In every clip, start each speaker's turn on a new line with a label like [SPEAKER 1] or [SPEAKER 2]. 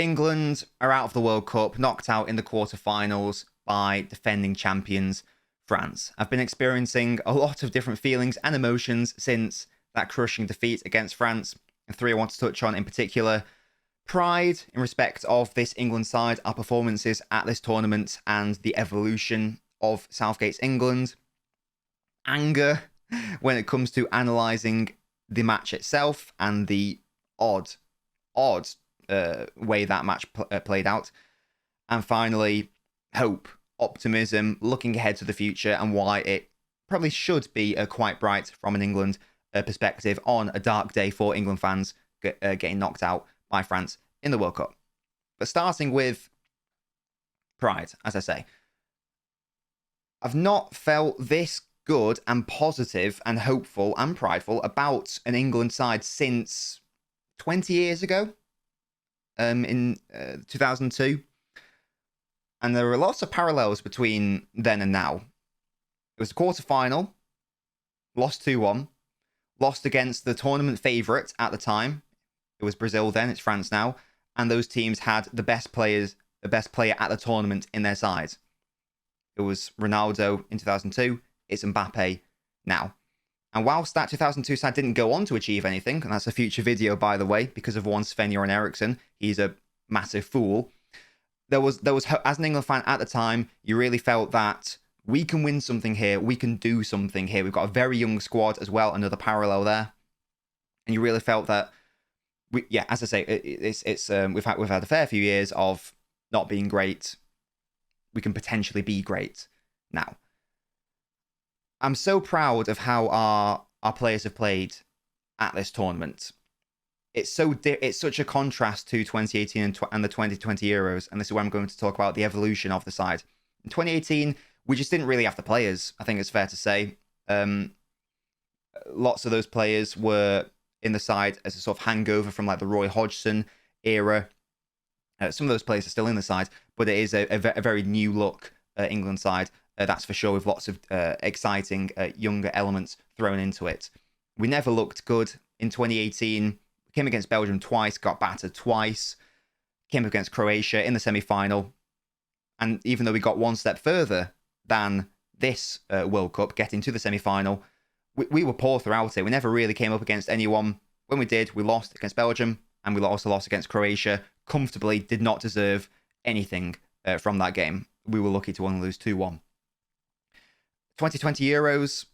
[SPEAKER 1] England are out of the World Cup, knocked out in the quarterfinals by defending champions France. I've been experiencing a lot of different feelings and emotions since that crushing defeat against France. And three I want to touch on in particular: pride in respect of this England side, our performances at this tournament, and the evolution of Southgate's England; anger when it comes to analysing the match itself and the odd way that match played out; and finally, hope, optimism, looking ahead to the future, and why it probably should be quite bright from an England perspective on a dark day for England fans getting knocked out by France in the World Cup. But starting with pride, as I say, I've not felt this good and positive and hopeful and prideful about an England side since 20 years ago, in 2002. And there are lots of parallels between then and now. It was a quarter-final, lost 2-1, lost against the tournament favourite at the time. It was Brazil then, it's France now. And those teams had the best player at the tournament in their side. It was Ronaldo in 2002, it's Mbappe now. And whilst that 2002 side didn't go on to achieve anything, and that's a future video, by the way, because of one Sven-Göran Eriksson, he's a massive fool. There was, as an England fan at the time, you really felt that we can win something here, we can do something here. We've got a very young squad as well, another parallel there. And you really felt that, as I say, we've had a fair few years of not being great. We can potentially be great now. I'm so proud of how our players have played at this tournament. It's such a contrast to 2018 and the 2020 Euros, and this is where I'm going to talk about the evolution of the side. In 2018, we just didn't really have the players, I think it's fair to say. Lots of those players were in the side as a sort of hangover from like the Roy Hodgson era. Some of those players are still in the side, but it is a very new look England side. That's for sure, with lots of exciting younger elements thrown into it. We never looked good in 2018. We came against Belgium twice, got battered twice. Came against Croatia in the semi-final. And even though we got one step further than this World Cup, getting to the semi-final, we were poor throughout it. We never really came up against anyone. When we did, we lost against Belgium, and we also lost against Croatia. Comfortably, did not deserve anything from that game. We were lucky to only lose 2-1. 2020 Euros,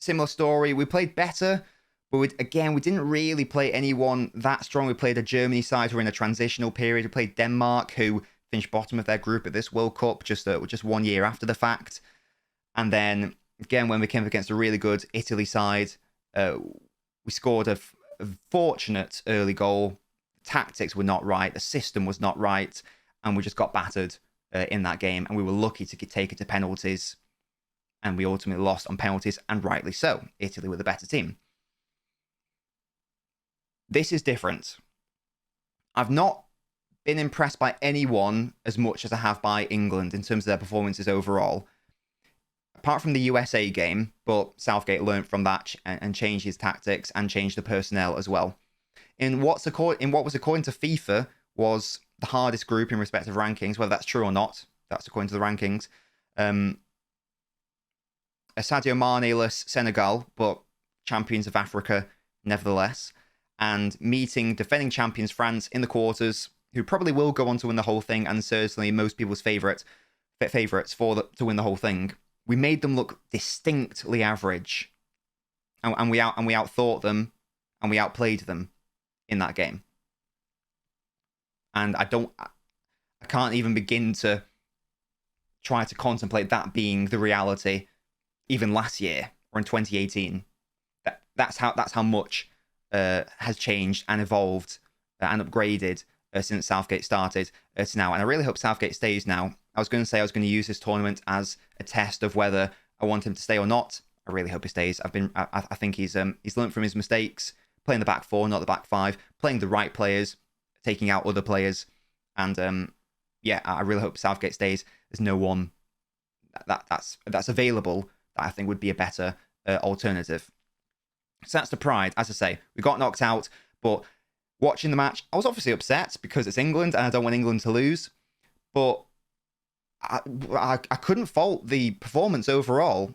[SPEAKER 1] similar story. We played better, but we didn't really play anyone that strong. We played a Germany side who were in a transitional period. We played Denmark, who finished bottom of their group at this World Cup just 1 year after the fact. And then, again, when we came up against a really good Italy side, we scored a fortunate early goal. The tactics were not right. The system was not right. And we just got battered in that game. And we were lucky to take it to penalties. And we ultimately lost on penalties, and rightly so. Italy were the better team. This is different. I've not been impressed by anyone as much as I have by England in terms of their performances overall. Apart from the USA game, but Southgate learned from that and changed his tactics and changed the personnel as well. In what was according to FIFA was the hardest group in respect of rankings, whether that's true or not, that's according to the rankings. A Sadio Mane-less Senegal, but champions of Africa nevertheless, and meeting defending champions France in the quarters, who probably will go on to win the whole thing, and certainly most people's favourites to win the whole thing. We made them look distinctly average, and we outthought them, and we outplayed them in that game. And I can't even begin to try to contemplate that being the reality even last year or in 2018. That's how much has changed and evolved and upgraded since Southgate started to now. And I really hope Southgate stays now. I was going to use this tournament as a test of whether I want him to stay or not. I really hope he stays. I think he's learned from his mistakes, playing the back four, not the back five, playing the right players, taking out other players. And I really hope Southgate stays. There's no one that's available that I think would be a better alternative. So that's the pride. As I say, we got knocked out, but Watching the match, I was obviously upset because it's England and I don't want England to lose, but I couldn't fault the performance overall,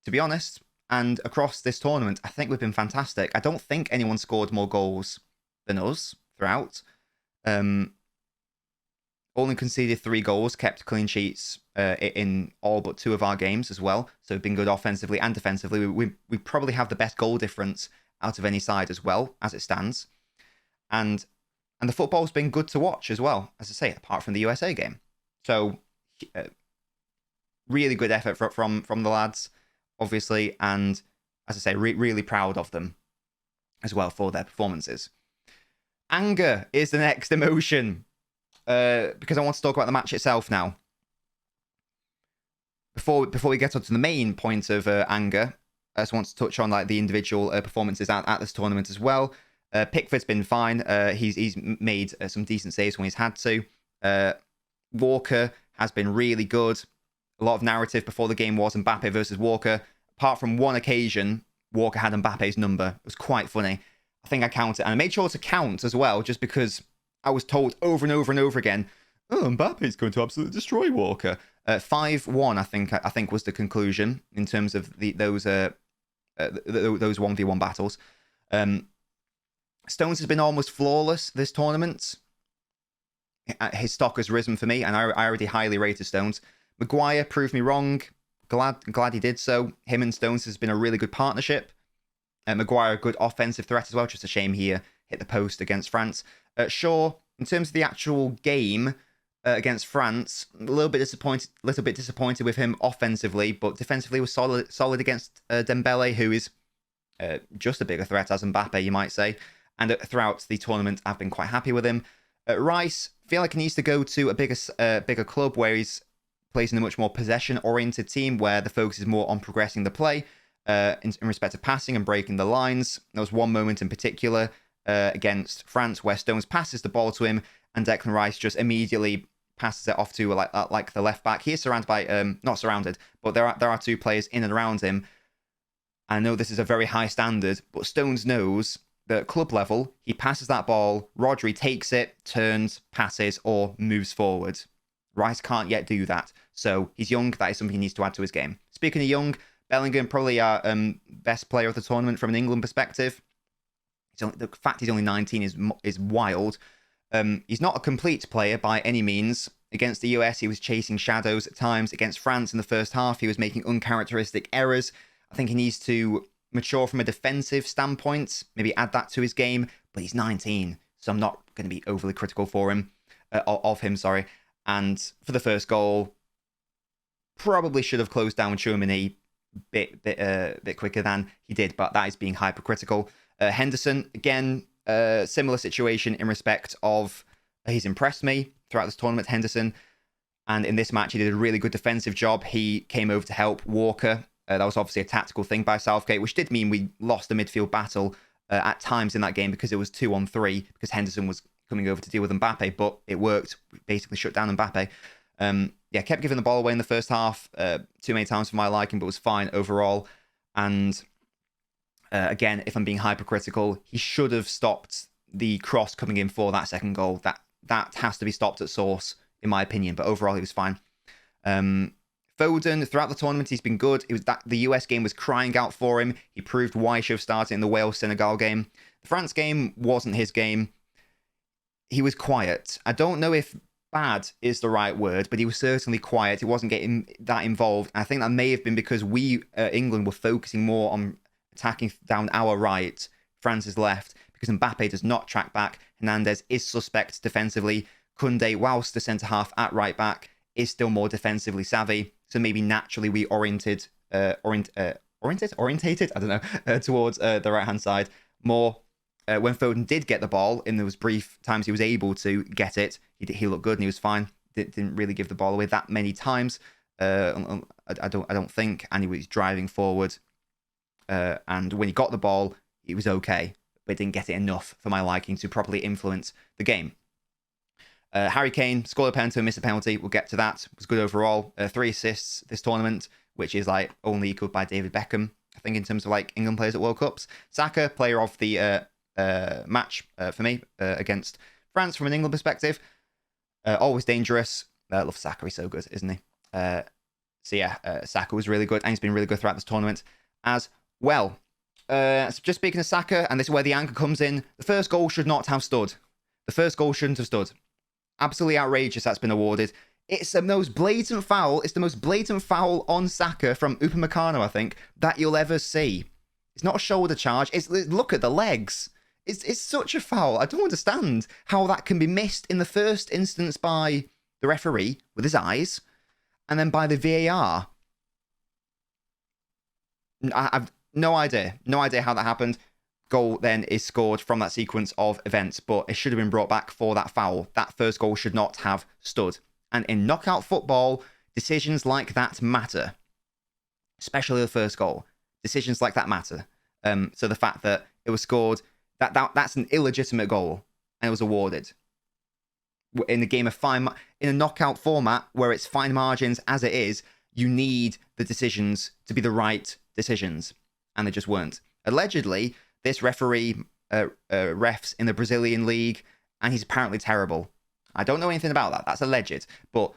[SPEAKER 1] to be honest. And across this tournament, I think we've been fantastic. I don't think anyone scored more goals than us throughout. Only conceded 3 goals, kept clean sheets in all but 2 of our games as well. So been good offensively and defensively. We probably have the best goal difference out of any side as well, as it stands. And the football's been good to watch as well, as I say, apart from the USA game. So really good effort from the lads, obviously, and as I say, really proud of them as well for their performances. Anger is the next emotion, because I want to talk about the match itself now. Before we get on to the main point of anger, I just want to touch on like the individual performances at this tournament as well. Pickford's been fine. He's made some decent saves when he's had to. Walker has been really good. A lot of narrative before the game was Mbappe versus Walker. Apart from one occasion, Walker had Mbappe's number. It was quite funny. I think I counted, and I made sure to count as well, just because I was told over and over and over again, "Oh, Mbappe's going to absolutely destroy Walker." 5-1, I think was the conclusion in terms of those 1v1 battles. Stones has been almost flawless this tournament. His stock has risen for me, and I already highly rated Stones. Maguire proved me wrong. Glad he did so. Him and Stones has been a really good partnership. Maguire, a good offensive threat as well. Just a shame he hit the post against France. Shaw, in terms of the actual game against France, a little bit disappointed with him offensively, but defensively was solid against Dembele, who is just a bigger threat as Mbappe, you might say. And throughout the tournament, I've been quite happy with him. Rice, feel like he needs to go to a bigger club where he's plays in a much more possession-oriented team where the focus is more on progressing the play in respect of passing and breaking the lines. There was one moment in particular against France where Stones passes the ball to him and Declan Rice just immediately passes it off to like the left back. He is surrounded by not surrounded, but there are 2 players in and around him. I know this is a very high standard, but Stones knows that at club level, he passes that ball, Rodri takes it, turns, passes, or moves forward. Rice can't yet do that. So he's young. That is something he needs to add to his game. Speaking of young, Bellingham, probably our best player of the tournament from an England perspective. The fact he's only 19 is wild. He's not a complete player by any means. Against the US, he was chasing shadows at times. Against France in the first half, he was making uncharacteristic errors. I think he needs to mature from a defensive standpoint, maybe add that to his game. But he's 19, so I'm not going to be overly critical for him, of him. And for the first goal, probably should have closed down Tchouaméni bit quicker than he did, but that is being hypercritical. Henderson, again, similar situation in respect of he's impressed me throughout this tournament, Henderson. And in this match, he did a really good defensive job. He came over to help Walker. That was obviously a tactical thing by Southgate, which did mean we lost the midfield battle at times in that game because it was 2-on-3, because Henderson was coming over to deal with Mbappe, but it worked. We basically shut down Mbappe. Kept giving the ball away in the first half too many times for my liking, but was fine overall. And again, if I'm being hypercritical, he should have stopped the cross coming in for that second goal. That has to be stopped at source, in my opinion. But overall, he was fine. Foden, throughout the tournament, he's been good. It was that the US game was crying out for him. He proved why he should have started in the Wales-Senegal game. The France game wasn't his game. He was quiet. I don't know if bad is the right word, but he was certainly quiet. He wasn't getting that involved. I think that may have been because we, England, were focusing more on attacking down our right, France's left, because Mbappe does not track back. Hernandez is suspect defensively. Koundé, whilst the centre-half at right back, is still more defensively savvy. So maybe naturally we orientated, I don't know, towards the right-hand side more. When Foden did get the ball, in those brief times he was able to get it, he looked good and he was fine. Didn't really give the ball away that many times. I don't think, and he was driving forward. And when he got the ball, he was okay, but didn't get it enough for my liking to properly influence the game. Harry Kane scored a penalty and missed a penalty. We'll get to that. It was good overall. 3 assists this tournament, which is like only equaled by David Beckham, I think, in terms of like England players at World Cups. Saka, player of the match for me against France from an England perspective. Always dangerous. Love Saka, he's so good, isn't he? So yeah, Saka was really good, and he's been really good throughout this tournament as well. So just speaking of Saka, and this is where the anger comes in, the first goal should not have stood. The first goal shouldn't have stood. Absolutely outrageous that's been awarded. It's the most blatant foul. It's the most blatant foul on Saka from Upamecano, I think, that you'll ever see. It's not a shoulder charge. Look at the legs. It's such a foul. I don't understand how that can be missed in the first instance by the referee with his eyes, and then by the VAR. I've no idea how that happened. Goal then is scored from that sequence of events, but it should have been brought back for that foul. That first goal should not have stood. And in knockout football, decisions like that matter, especially the first goal. Decisions like that matter. So the fact that it was scored, that's an illegitimate goal, and it was awarded in a game of in a knockout format where it's fine margins as it is. You need the decisions to be the right decisions, and they just weren't. Allegedly, this referee refs in the Brazilian league, and he's apparently terrible. I don't know anything about that. That's alleged, but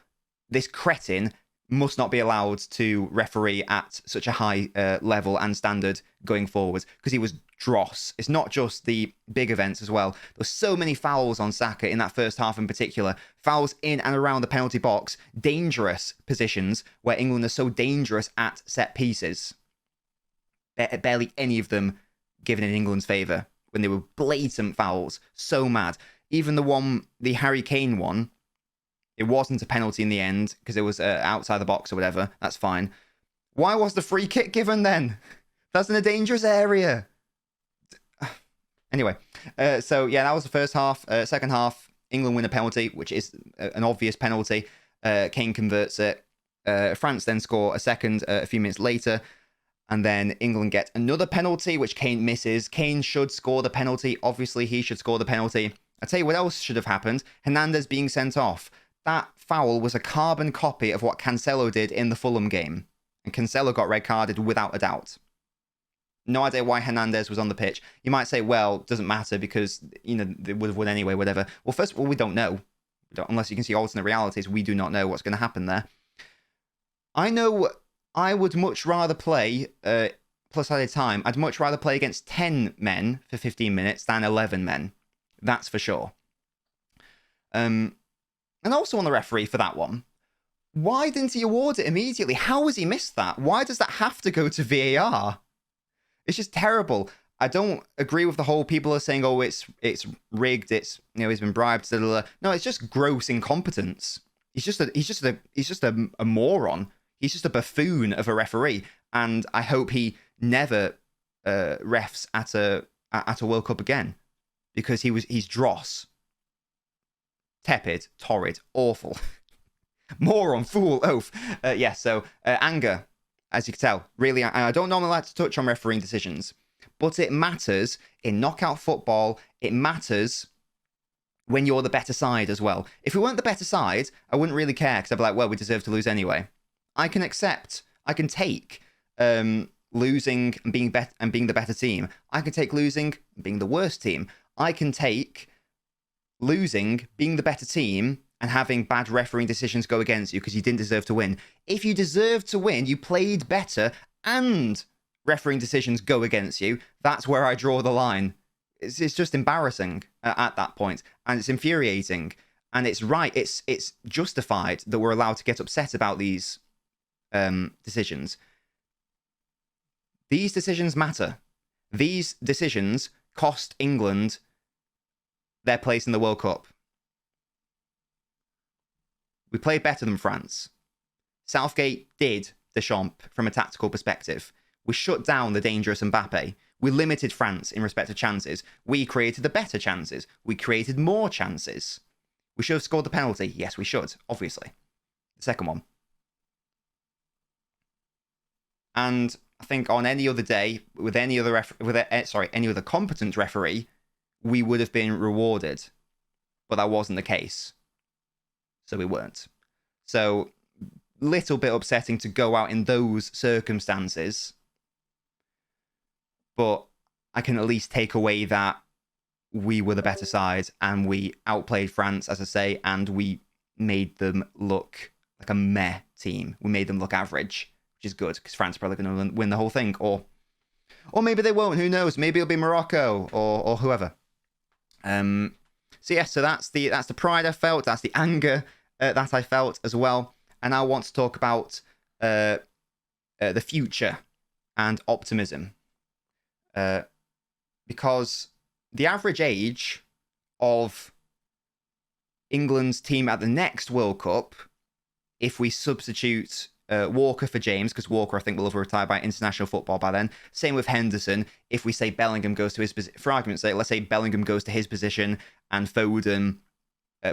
[SPEAKER 1] this cretin must not be allowed to referee at such a high level and standard going forward, because he was dross. It's not just the big events as well. There's so many fouls on Saka in that first half in particular. Fouls in and around the penalty box. Dangerous positions where England are so dangerous at set pieces. Barely any of them given in England's favour when they were blatant fouls. So mad. Even the Harry Kane one, it wasn't a penalty in the end because it was outside the box or whatever. That's fine. Why was the free kick given then? That's in a dangerous area. Anyway, so yeah, that was the first half. Second half, England win a penalty, which is an obvious penalty. Kane converts it. France then score a second a few minutes later. And then England get another penalty, which Kane misses. Kane should score the penalty. Obviously, he should score the penalty. I'll tell you what else should have happened. Hernandez being sent off. That foul was a carbon copy of what Cancelo did in the Fulham game. And Cancelo got red carded without a doubt. No idea why Hernandez was on the pitch. You might say, well, it doesn't matter because, they would have won anyway, whatever. Well, first of all, we don't know. Unless you can see alternate realities, we do not know what's going to happen there. I know I would much rather play, plus added time, I'd much rather play against 10 men for 15 minutes than 11 men. That's for sure. And also on the referee for that one. Why didn't he award it immediately? How has he missed that? Why does that have to go to VAR? It's just terrible. I don't agree with the whole people are saying, oh, it's rigged, it's he's been bribed, blah, blah, blah. No, it's just gross incompetence. He's just a moron. He's just a buffoon of a referee, and I hope he never refs at a World Cup again, because he's dross, tepid, torrid, awful, moron, fool, oaf. So anger, as you can tell, really. I don't normally like to touch on refereeing decisions, but it matters in knockout football. It matters when you're the better side as well. If we weren't the better side, I wouldn't really care, because I'd be like, well, we deserve to lose anyway. I can take losing and being the better team. I can take losing and being the worst team. I can take losing, being the better team, and having bad refereeing decisions go against you because you didn't deserve to win. If you deserved to win, you played better, and refereeing decisions go against you, that's where I draw the line. It's just embarrassing at that point, and it's infuriating, and it's right. It's justified that we're allowed to get upset about these decisions. These decisions matter. These decisions cost England their place in the World Cup. We played better than France. Southgate did Deschamps from a tactical perspective. We shut down the dangerous Mbappe. We limited France in respect to chances. We created the better chances. We created more chances. We should have scored the penalty. Yes, we should, obviously. The second one. And I think on any other day, with any other any other competent referee, we would have been rewarded. But that wasn't the case. So we weren't. So, little bit upsetting to go out in those circumstances. But I can at least take away that we were the better side and we outplayed France, as I say, and we made them look like a meh team. We made them look average, which is good because France are probably going to win the whole thing, or maybe they won't. Who knows? Maybe it'll be Morocco or whoever. So yeah, so that's the pride I felt. That's the anger that I felt as well. And I want to talk about the future and optimism, because the average age of England's team at the next World Cup, if we substitute Walker for James, because Walker, I think, will have retired by international football by then. Same with Henderson. If we say Bellingham goes to his position, for argument's sake, let's say Bellingham goes to his position and Foden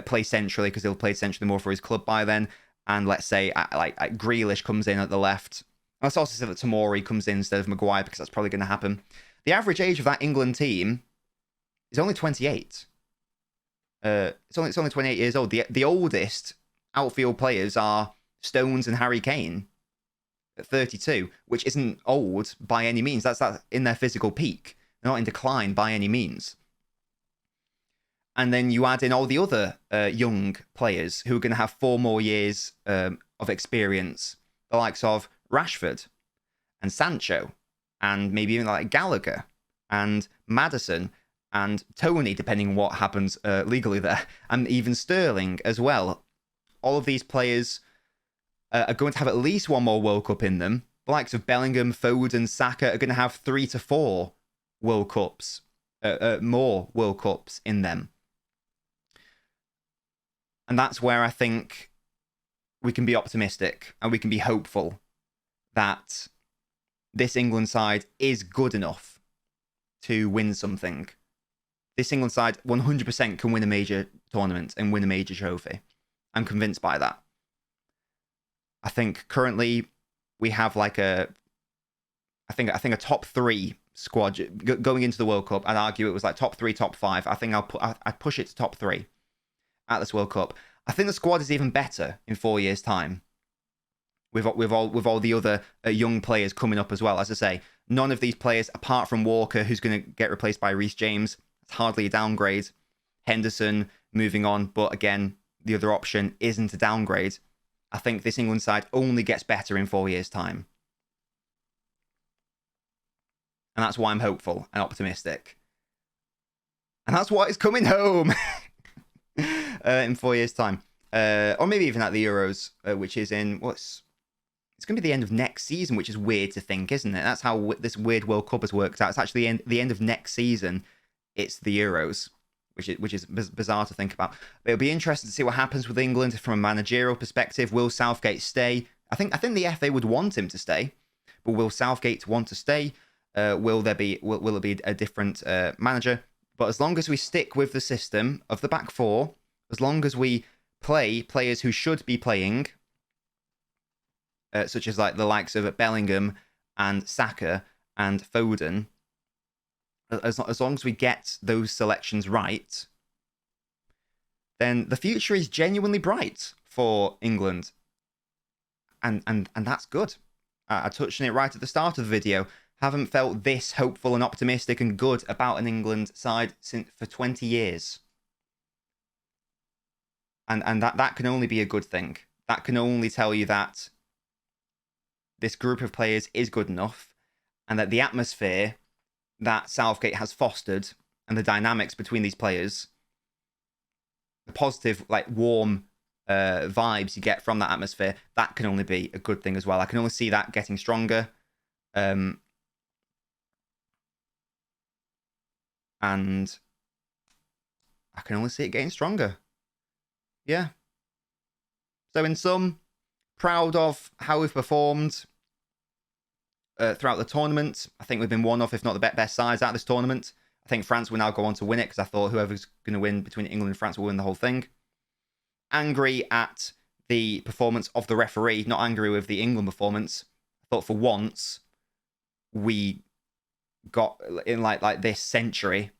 [SPEAKER 1] plays centrally, because he'll play centrally more for his club by then. And let's say Grealish comes in at the left. Let's also say that Tomori comes in instead of Maguire, because that's probably going to happen. The average age of that England team is only 28. It's only 28 years old. The oldest outfield players are Stones and Harry Kane at 32, which isn't old by any means. That's in their physical peak. They're not in decline by any means. And then you add in all the other young players who are going to have 4 more years of experience, the likes of Rashford and Sancho, and maybe even like Gallagher and Maddison and Tony, depending on what happens legally there, and even Sterling as well. All of these players are going to have at least 1 more World Cup in them. The likes of Bellingham, Foden, Saka are going to have 3 to 4 World Cups, more World Cups in them. And that's where I think we can be optimistic and we can be hopeful that this England side is good enough to win something. This England side 100% can win a major tournament and win a major trophy. I'm convinced by that. I think currently we have like a top 3 squad going into the World Cup. I'd argue it was like top 3, top 5. I think I'd push it to top 3 at this World Cup. I think the squad is even better in 4 years' time, with all the other young players coming up as well. As I say, none of these players, apart from Walker, who's going to get replaced by Reece James, it's hardly a downgrade. Henderson moving on, but again, the other option isn't a downgrade. I think this England side only gets better in 4 years' time. And that's why I'm hopeful and optimistic. And that's why it's coming home in 4 years' time. Or maybe even at the Euros, which is in, it's going to be the end of next season, which is weird to think, isn't it? That's how this weird World Cup has worked out. It's actually the end of next season. It's the Euros, which is bizarre to think about. But it'll be interesting to see what happens with England from a managerial perspective. Will Southgate stay? I think the FA would want him to stay, but will Southgate want to stay? Will it be a different manager? But as long as we stick with the system of the back 4, as long as we play players who should be playing, such as like the likes of Bellingham and Saka and Foden, as long as we get those selections right, then the future is genuinely bright for England. And that's good. I touched on it right at the start of the video. Haven't felt this hopeful and optimistic and good about an England side for 20 years. And that can only be a good thing. That can only tell you that this group of players is good enough, and that the atmosphere that Southgate has fostered and the dynamics between these players, the positive, like warm vibes you get from that atmosphere, that can only be a good thing as well. I can only see that getting stronger. And I can only see it getting stronger. Yeah. So in sum, proud of how we've performed throughout the tournament. I think we've been one of, if not the best sides out of this tournament. I think France will now go on to win it, because I thought whoever's going to win between England and France will win the whole thing. Angry at the performance of the referee, not angry with the England performance. I thought for once we got in like this century,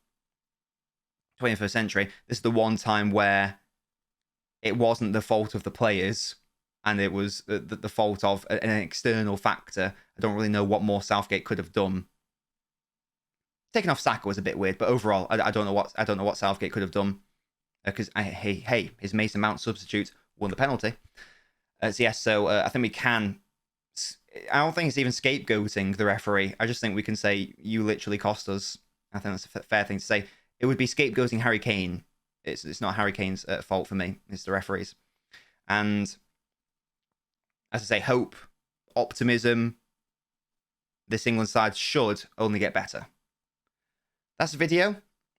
[SPEAKER 1] 21st century, this is the one time where it wasn't the fault of the players and it was the fault of an external factor. I don't really know what more Southgate could have done. Taking off Saka was a bit weird, but overall, I don't know what Southgate could have done, because hey, his Mason Mount substitute won the penalty. So yes, so I think we can. I don't think it's even scapegoating the referee. I just think we can say you literally cost us. I think that's a fair thing to say. It would be scapegoating Harry Kane. It's not Harry Kane's fault for me. It's the referees. And as I say, hope, optimism. This England side should only get better. That's the video.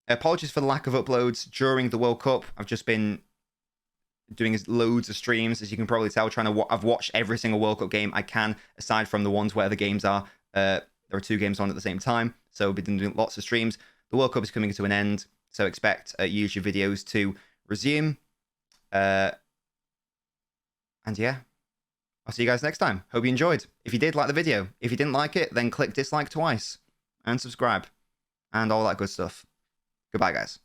[SPEAKER 1] Apologies for the lack of uploads during the World Cup. I've just been doing loads of streams, as you can probably tell. I've watched every single World Cup game I can, aside from the ones where the games are. There are 2 games on at the same time, so we've been doing lots of streams. The World Cup is coming to an end, so expect YouTube videos to resume. And yeah, I'll see you guys next time. Hope you enjoyed. If you did like the video, if you didn't like it, then click dislike twice and subscribe and all that good stuff. Goodbye, guys.